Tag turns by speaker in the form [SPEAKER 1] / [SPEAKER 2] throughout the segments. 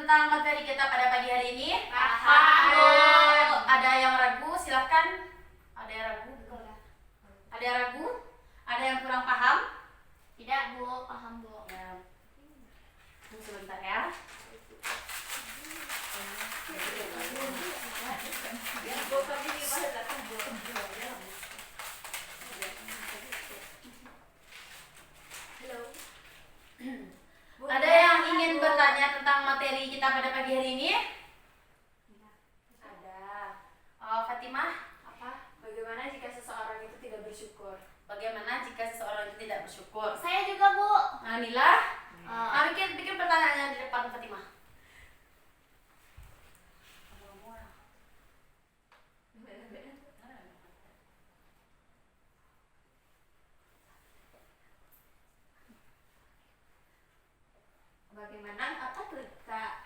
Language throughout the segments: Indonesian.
[SPEAKER 1] tentang materi kita pada pagi hari ini?
[SPEAKER 2] Paham.
[SPEAKER 1] Ada yang ragu? Silakan. Ada yang ragu? Ada yang ragu? Ada yang kurang paham?
[SPEAKER 2] Tidak, Bu. Paham, Bu.
[SPEAKER 1] Ya. Tunggu sebentar ya. Ada yang ingin bertanya tentang materi kita pada pagi hari ini? Ada. Fatimah, apa?
[SPEAKER 3] Bagaimana jika seseorang itu tidak bersyukur?
[SPEAKER 1] Bagaimana jika seseorang itu tidak bersyukur?
[SPEAKER 2] Saya juga, Bu.
[SPEAKER 1] Nila, bikin pertanyaannya di depan Fatimah.
[SPEAKER 3] Bagaimana apa tuh, Kak?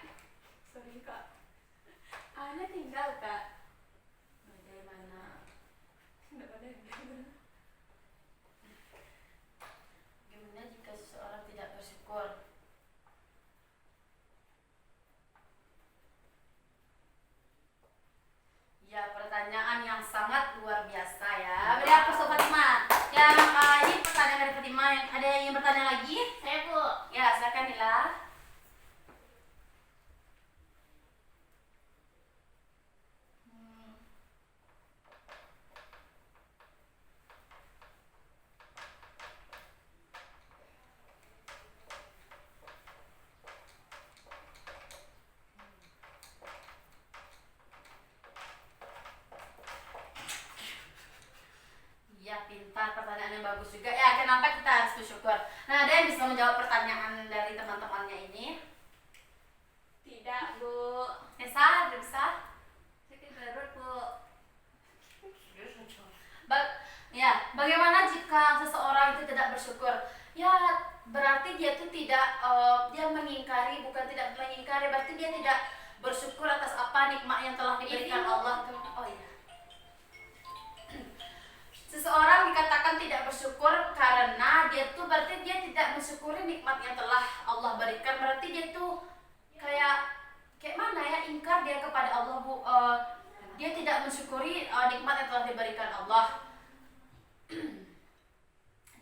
[SPEAKER 3] Sorry, Kak. Ana tinggal, Kak.
[SPEAKER 1] Bagaimana? Bagaimana jika seseorang tidak bersyukur? Ya, pertanyaan yang sangat luar biasa ya. Beri aplaus untuk Fatimah. Yang ini pertanyaan dari Fatimah. Yang ada yang ingin bertanya lagi?
[SPEAKER 2] Saya, Bu.
[SPEAKER 1] Ya, silakan Nila. Ya, pintar, pertanyaan yang bagus juga. Ya, kenapa kita harus bersyukur? Nah, ada yang bisa menjawab pertanyaan dari teman-temannya ini?
[SPEAKER 3] Tidak, Bu.
[SPEAKER 1] Nesa, ada bisa?
[SPEAKER 3] Sakit perut, Bu.
[SPEAKER 1] Bagaimana jika seseorang itu tidak bersyukur? Ya, berarti dia itu tidak, dia mengingkari, bukan tidak mengingkari, berarti dia tidak bersyukur atas apa nikmat yang telah diberikan Allah. Oh iya. Seseorang dikatakan tidak bersyukur karena dia tuh berarti dia tidak mensyukuri nikmat yang telah Allah berikan. Berarti dia tuh kayak mana ya, ingkar dia kepada Allah, Bu. Dia tidak mensyukuri nikmat yang telah diberikan Allah.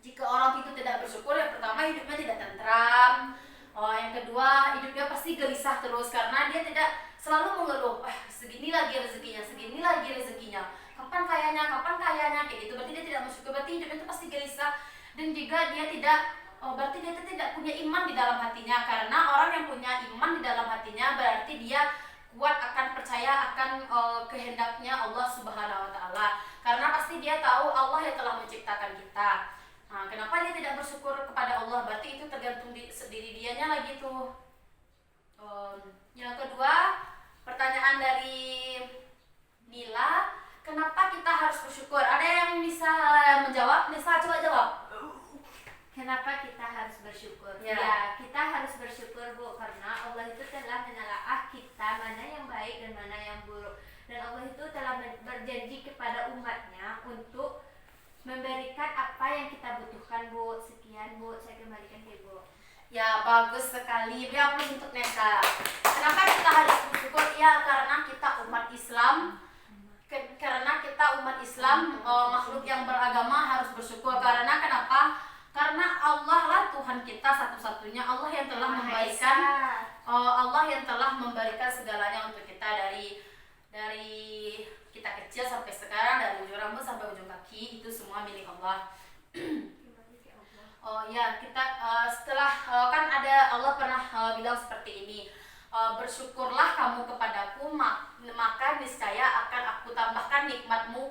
[SPEAKER 1] Jika orang itu tidak bersyukur, yang pertama hidupnya tidak tentram. Yang kedua, hidupnya pasti gelisah terus karena dia tidak selalu mengeluh, segini lagi rezekinya. Kapan kayanya, kayak gitu. Berarti dia tidak bersyukur, berarti hidupnya itu pasti gelisah. Dan juga dia tidak, berarti dia itu tidak punya iman di dalam hatinya. Karena orang yang punya iman di dalam hatinya berarti dia kuat akan percaya akan kehendaknya Allah Subhanahu wa Ta'ala. Karena pasti dia tahu Allah yang telah menciptakan kita. Nah, kenapa dia tidak bersyukur kepada Allah? Berarti itu tergantung di diri dianya lagi tuh. Yang kedua, pertanyaan dari Nila, kenapa kita harus bersyukur? Ada yang bisa menjawab? Nisa, coba jawab.
[SPEAKER 3] Kenapa kita harus bersyukur?
[SPEAKER 1] Ya.
[SPEAKER 3] Kita harus bersyukur, Bu, karena Allah itu telah menelaah kita mana yang baik dan mana yang buruk. Dan Allah itu telah berjanji kepada umatnya untuk memberikan apa yang kita butuhkan, Bu. Sekian, Bu, saya kembalikan ke Ibu.
[SPEAKER 1] Ya, bagus sekali. Beri aplaus untuk Nesa. Kenapa kita harus bersyukur? Ya, karena kita umat Islam. Karena kita umat Islam, makhluk yang beragama harus bersyukur. Karena kenapa? Karena Allah lah Tuhan kita satu-satunya. Allah yang telah memberikan, Allah yang telah memberikan segalanya untuk kita, dari kita kecil sampai sekarang, dari ujung rambut sampai ujung kaki, itu semua milik Allah. Kita setelah kan ada Allah pernah bilang seperti ini, bersyukurlah kamu kepadaku, maka niscaya akan aku tambahkan nikmatku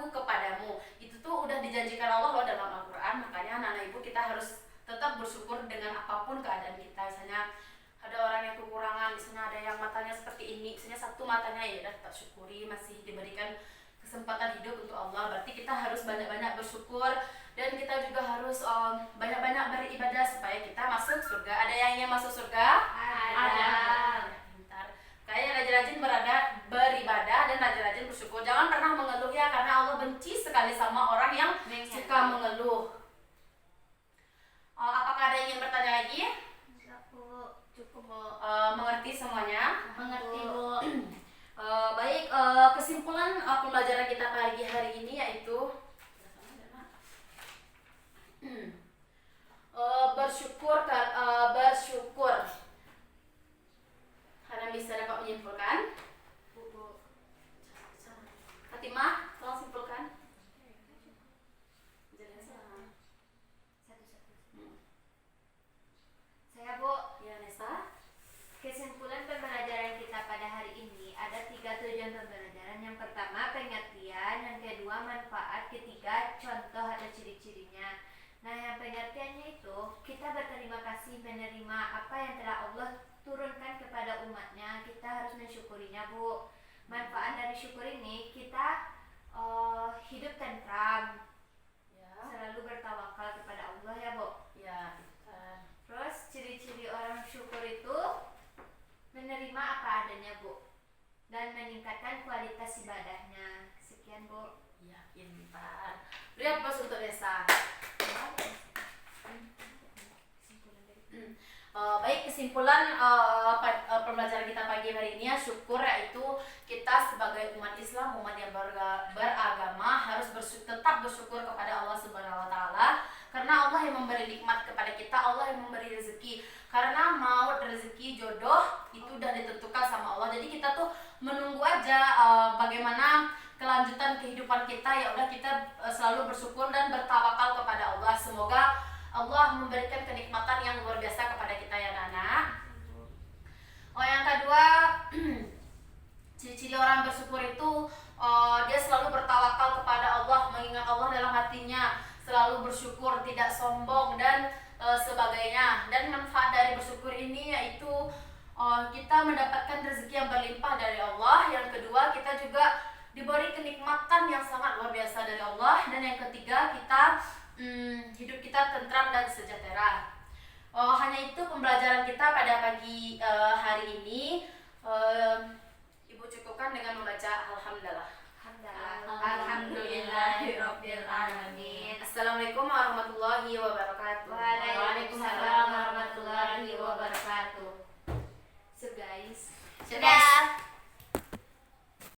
[SPEAKER 1] kepadamu. Itu tuh udah dijanjikan Allah loh dalam Al-Quran. Makanya anak-anak ibu kita harus tetap bersyukur dengan apapun keadaan kita. Misalnya ada orang yang kekurangan, misalnya ada yang matanya seperti ini, misalnya satu matanya, ya udah tetap syukuri, masih diberikan kesempatan hidup untuk Allah. Berarti kita harus banyak-banyak bersyukur, dan kita juga harus banyak-banyak beribadah supaya kita masuk surga. Ada yang ingin masuk surga?
[SPEAKER 3] Ada.
[SPEAKER 1] Pintar. Kayaknya rajin-rajin beribadah dan rajin-rajin bersyukur. Jangan pernah mengeluh ya, karena Allah benci sekali sama orang yang suka mengeluh. Apakah ada yang ingin bertanya lagi?
[SPEAKER 3] Enggak, Bu.
[SPEAKER 2] Cukup, Bu.
[SPEAKER 1] Mengerti semuanya?
[SPEAKER 2] Mengerti, Bu.
[SPEAKER 1] Baik, kesimpulan pembelajaran kita pagi hari ini yaitu bersyukur. Kalian bisa dapat menyimpulkan? Fatimah, tolong simpulkan. Jelaskan.
[SPEAKER 3] Saya, Bu.
[SPEAKER 1] Ya, Nesa.
[SPEAKER 3] Kesimpulan pembelajaran kita pada hari ini ada 3 tujuan pembelajaran. Yang pertama pengertian, yang kedua manfaat, ketiga contoh atau ciri-cirinya. Nah, yang pengertiannya itu kita berterima kasih menerima apa yang telah Allah turunkan kepada umatnya. Kita harus mensyukurinya, Bu. Manfaat dari syukur ini kita hidup tentram,
[SPEAKER 1] Ya.
[SPEAKER 3] selalu bertawakal kepada Allah, ya, Bu.
[SPEAKER 1] Ya.
[SPEAKER 3] Terus ciri-ciri orang syukur itu menerima apa adanya, Bu, dan meningkatkan kualitas ibadahnya. Sekian, Bu.
[SPEAKER 1] Ya, pintar. Beri aplaus untuk Nesa. Baik, kesimpulan pembelajaran kita pagi hari ini ya, syukur, yaitu kita sebagai umat Islam, umat yang beragama harus tetap bersyukur kepada Allah Subhanahu wa taala, karena Allah yang memberi nikmat kepada kita, Allah yang memberi rezeki. Karena maut, rezeki, jodoh itu udah ditentukan sama Allah. Jadi kita tuh menunggu aja bagaimana kelanjutan kehidupan kita. Ya udah, kita selalu bersyukur dan bertawakal kepada Allah. Semoga Allah memberikan kenikmatan yang luar biasa kepada kita ya anak. Yang kedua, ciri-ciri orang bersyukur itu dia selalu bertawakal kepada Allah, mengingat Allah dalam hatinya, selalu bersyukur, tidak sombong dan sebagainya. Dan manfaat dari bersyukur ini yaitu kita mendapatkan rezeki yang berlimpah dari Allah. Yang kedua, kita juga diberi kenikmatan yang sangat luar biasa dari Allah. Dan yang ketiga, kita hidup kita tentram dan sejahtera. Hanya itu pembelajaran kita pada pagi hari ini. Ibu cukupkan dengan membaca Alhamdulillah.
[SPEAKER 3] Alhamdulillahirabbil alamin.
[SPEAKER 1] Assalamualaikum warahmatullahi wabarakatuh.
[SPEAKER 3] Waalaikumsalam warahmatullahi wabarakatuh. So guys,
[SPEAKER 1] Sudah.